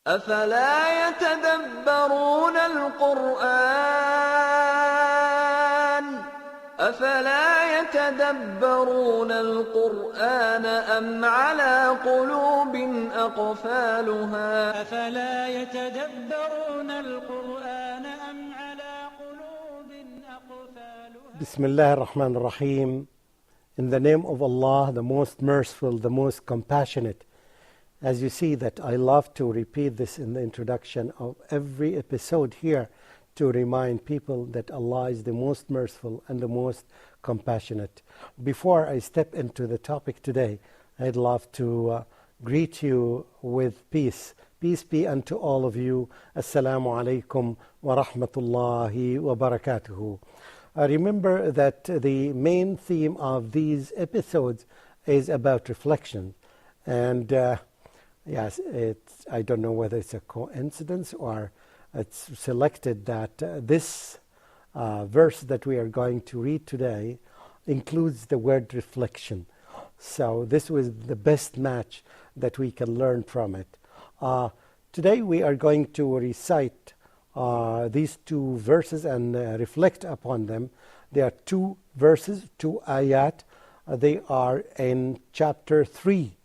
أفلا يتدبرون القرآن أم على قلوب أقفالها أفلا يتدبرون القرآن أم على قلوب أقفالها بسم الله الرحمن الرحيم. In the name of Allah, the most merciful, the most compassionate. As you see that I love to repeat this in the introduction of every episode here to remind people that Allah is the most merciful and the most compassionate. Before I step into the topic today, I'd love to greet you with peace. Peace be unto all of you. Assalamu alaikum wa rahmatullahi wa barakatuhu. Remember that the main theme of these episodes is about reflection. And yes, I don't know whether it's a coincidence or it's selected that this verse that we are going to read today includes the word reflection. So this was the best match that we can learn from it. Today we are going to recite these two verses and reflect upon them. There are two verses, two ayat. They are in chapter 3,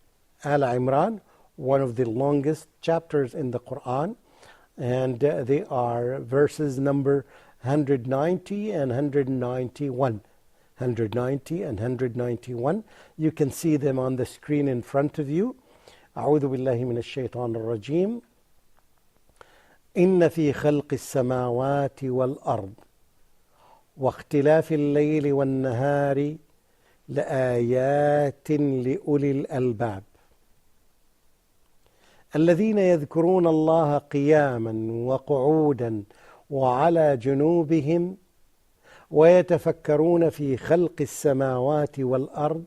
Al-Imran, one of the longest chapters in the Quran. And they are verses number 190 and 191. 190 and 191. You can see them on the screen in front of you. أعوذ بالله من الشيطان الرجيم. إن في خلق السماوات والأرض واختلاف الليل والنهار لآيات لأولي الألباب الذين يذكرون الله قياما وقعودا وعلى جنوبهم ويتفكرون في خلق السماوات والأرض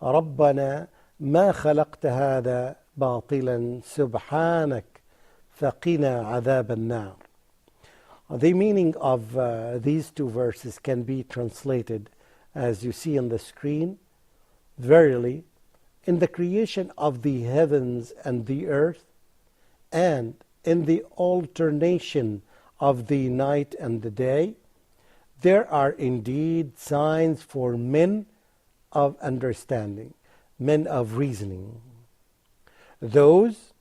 ربنا ما خلقت هذا باطلا سبحانك فقنا عذاب النار. The meaning of these two verses can be translated as you see on the screen. Verily, in the creation of the heavens and the earth, and in the alternation of the night and the day, there are indeed signs for men of understanding, men of reasoning. Those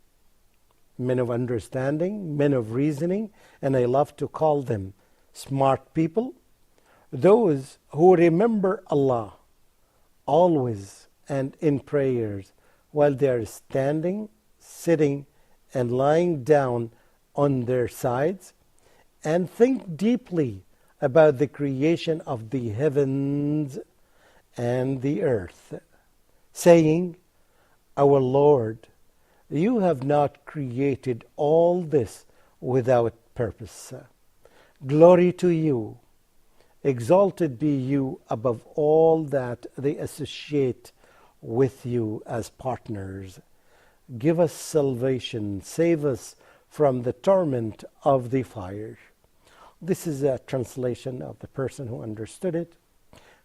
men of understanding, men of reasoning, and I love to call them smart people, those who remember Allah always and in prayers while they are standing, sitting, and lying down on their sides, and think deeply about the creation of the heavens and the earth, saying, Our Lord, you have not created all this without purpose. Glory to you. Exalted be you above all that they associate with you as partners. Give us salvation. Save us from the torment of the fire. This is a translation of the person who understood it.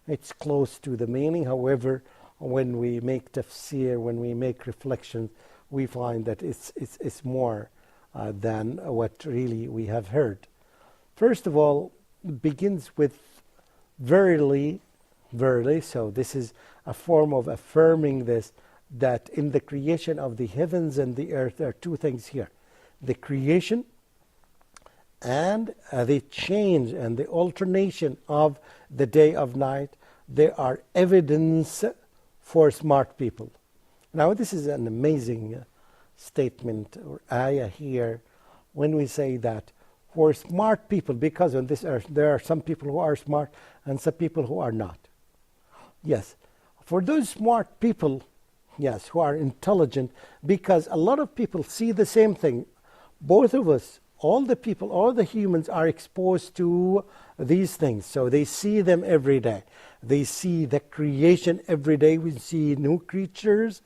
It's close to the meaning. However, when we make tafsir, when we make reflections, we find that it's more than what really we have heard. First of all, it begins with verily, verily. So this is a form of affirming this, that in the creation of the heavens and the earth, there are two things here. The creation and the change and the alternation of the day of night. They are evidence for smart people. Now this is an amazing statement or ayah here when we say that for smart people, because on this earth there are some people who are smart and some people who are not. Yes, for those smart people, yes, who are intelligent, because a lot of people see the same thing. Both of us, all the people, all the humans are exposed to these things. So they see them every day. They see the creation every day. We see new creatures,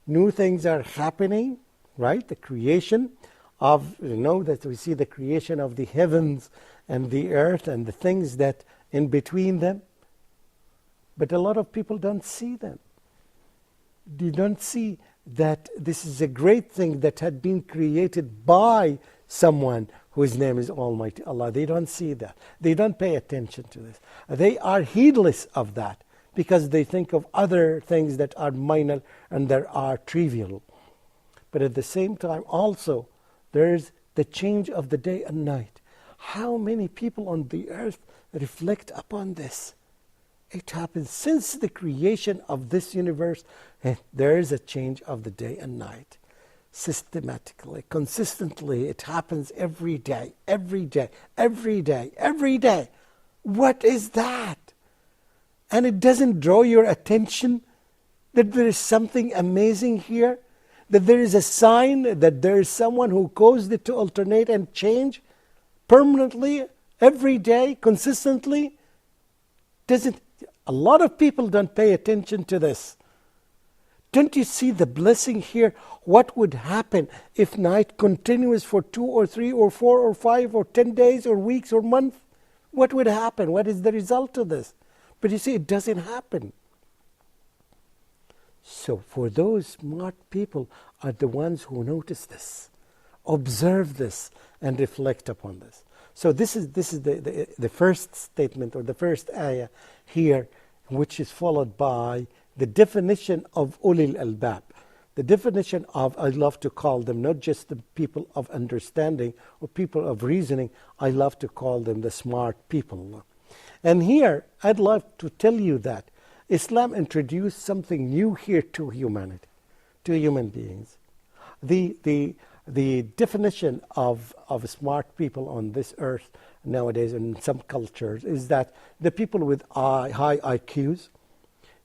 new things are happening, right? The creation of, that we see the creation of the heavens and the earth and the things that in between them. But a lot of people don't see them. They don't see that this is a great thing that had been created by someone whose name is Almighty Allah. They don't see that. They don't pay attention to this. They are heedless of that because they think of other things that are minor and that are trivial. But at the same time also, there's the change of the day and night. How many people on the earth reflect upon this? It happens since the creation of this universe, and there is a change of the day and night. Systematically, consistently, it happens every day, every day, every day, every day. What is that? And it doesn't draw your attention that there is something amazing here? That there is a sign that there is someone who caused it to alternate and change permanently, every day, consistently? A lot of people don't pay attention to this. Don't you see the blessing here? What would happen if night continues for 2 or 3 or 4 or 5 or 10 days or weeks or months? What would happen? What is the result of this? But you see, it doesn't happen. So for those smart people are the ones who notice this, observe this, and reflect upon this. So this is the first statement or the first ayah here, which is followed by the definition of ulil albab. The definition of, I love to call them not just the people of understanding or people of reasoning, I love to call them the smart people. And here, I'd love to tell you that Islam introduced something new here to humanity, to human beings. The definition of smart people on this earth nowadays in some cultures is that the people with high IQs,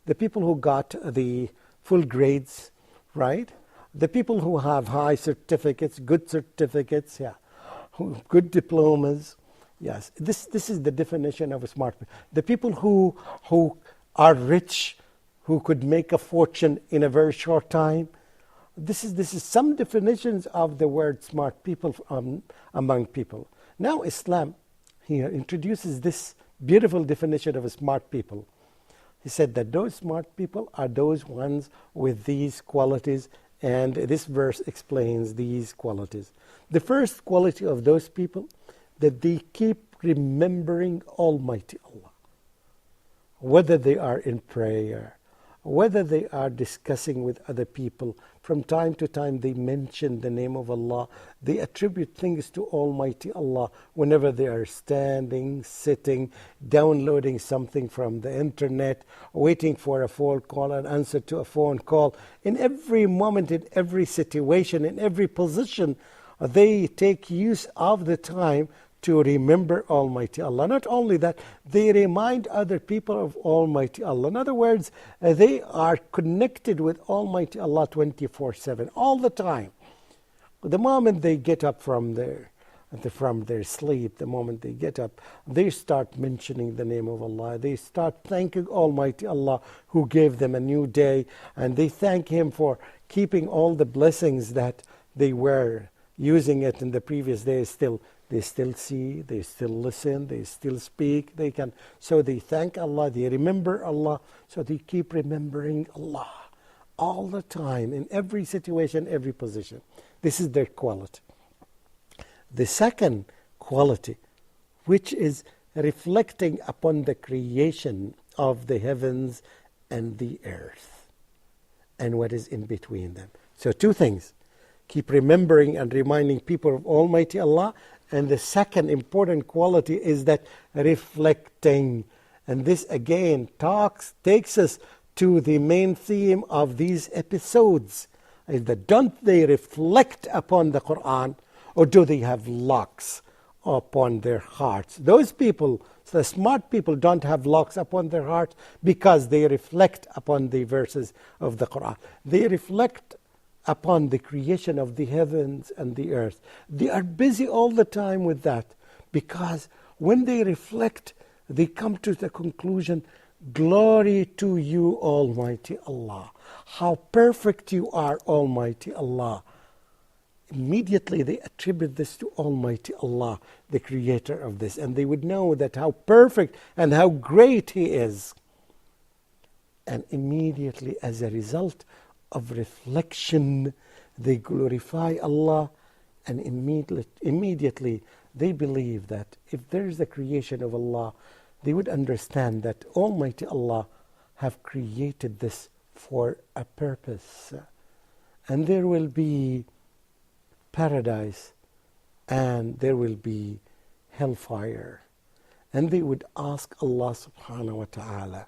the people who got the full grades, right? The people who have high certificates, good certificates, good diplomas. Yes, this is the definition of a smart person. The people who are rich, who could make a fortune in a very short time. This is some definitions of the word smart people among people. Now Islam here introduces this beautiful definition of a smart people. He said that those smart people are those ones with these qualities, and this verse explains these qualities. The first quality of those people, that they keep remembering Almighty Allah. Whether they are in prayer, whether they are discussing with other people, from time to time they mention the name of Allah. They attribute things to Almighty Allah whenever they are standing, sitting, downloading something from the internet, waiting for a phone call, an answer to a phone call. In every moment, in every situation, in every position, they take use of the time to remember Almighty Allah. Not only that, they remind other people of Almighty Allah. In other words, they are connected with Almighty Allah 24/7, all the time. The moment they get up from their sleep, the moment they get up, they start mentioning the name of Allah. They start thanking Almighty Allah who gave them a new day, and they thank Him for keeping all the blessings that they were using it in the previous days. They still see, they still listen, they still speak, so they thank Allah, they remember Allah, so they keep remembering Allah all the time, in every situation, every position. This is their quality. The second quality, which is reflecting upon the creation of the heavens and the earth, and what is in between them. So 2 things, keep remembering and reminding people of Almighty Allah. And the second important quality is that reflecting. And this again takes us to the main theme of these episodes. Is that don't they reflect upon the Quran, or do they have locks upon their hearts? Those people, the smart people, don't have locks upon their hearts because they reflect upon the verses of the Quran. They reflect upon the creation of the heavens and the earth. They are busy all the time with that, because when they reflect, they come to the conclusion, glory to you, Almighty Allah. How perfect you are, Almighty Allah. Immediately they attribute this to Almighty Allah, the creator of this, and they would know that how perfect and how great He is. And immediately as a result of reflection, they glorify Allah, and immediately they believe that if there is a creation of Allah, they would understand that Almighty Allah have created this for a purpose. And there will be paradise and there will be hellfire. And they would ask Allah subhanahu wa ta'ala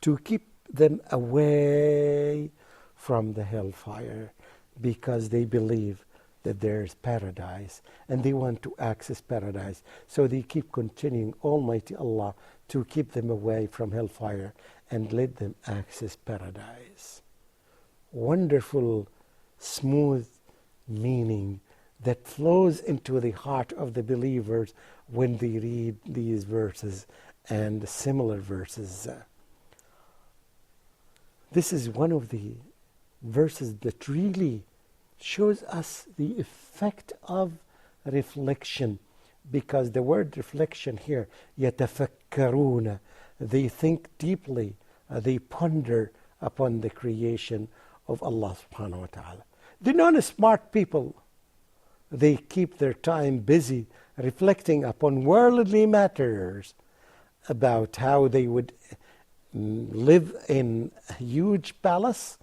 to keep them away from the hellfire, because they believe that there's paradise and they want to access paradise. So they keep continuing Almighty Allah to keep them away from hellfire and let them access paradise. Wonderful, smooth meaning that flows into the heart of the believers when they read these verses and similar verses. This is one of the verses that really shows us the effect of reflection, because the word reflection here, يَتَفَكَّرُونَ, they think deeply, they ponder upon the creation of Allah subhanahu wa ta'ala. The non-smart people, they keep their time busy reflecting upon worldly matters, about how they would live in a huge palace,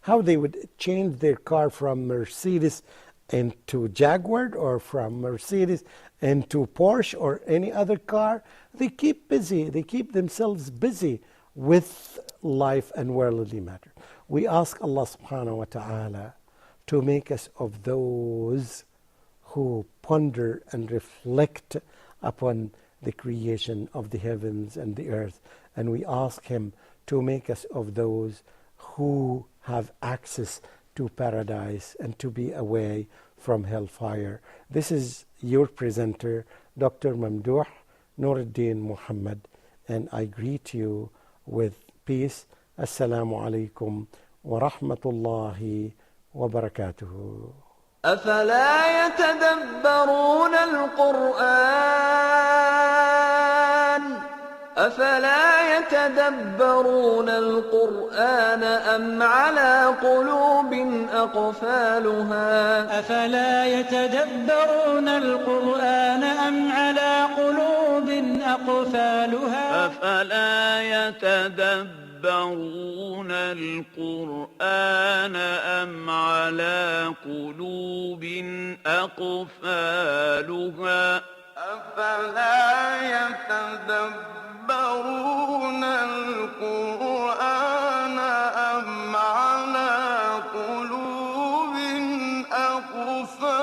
how they would change their car from Mercedes into Jaguar, or from Mercedes into Porsche or any other car. They keep busy, they keep themselves busy with life and worldly matter. We ask Allah subhanahu wa ta'ala to make us of those who ponder and reflect upon the creation of the heavens and the earth. And we ask Him to make us of those who have access to paradise and to be away from hellfire. This is your presenter, Dr. Mamdouh Nuruddin Muhammad, and I greet you with peace. Assalamu alaikum wa rahmatullahi wa barakatuhu. أفلا يتدبرون القرآن أم على قلوب أقفالها أفلا يتدبرون القرآن أم على قلوب أقفالها أفلا يتدبرون القرآن أم على قلوب أقفالها أفلا يتدبرون القرآن أم على قلوب أقفالها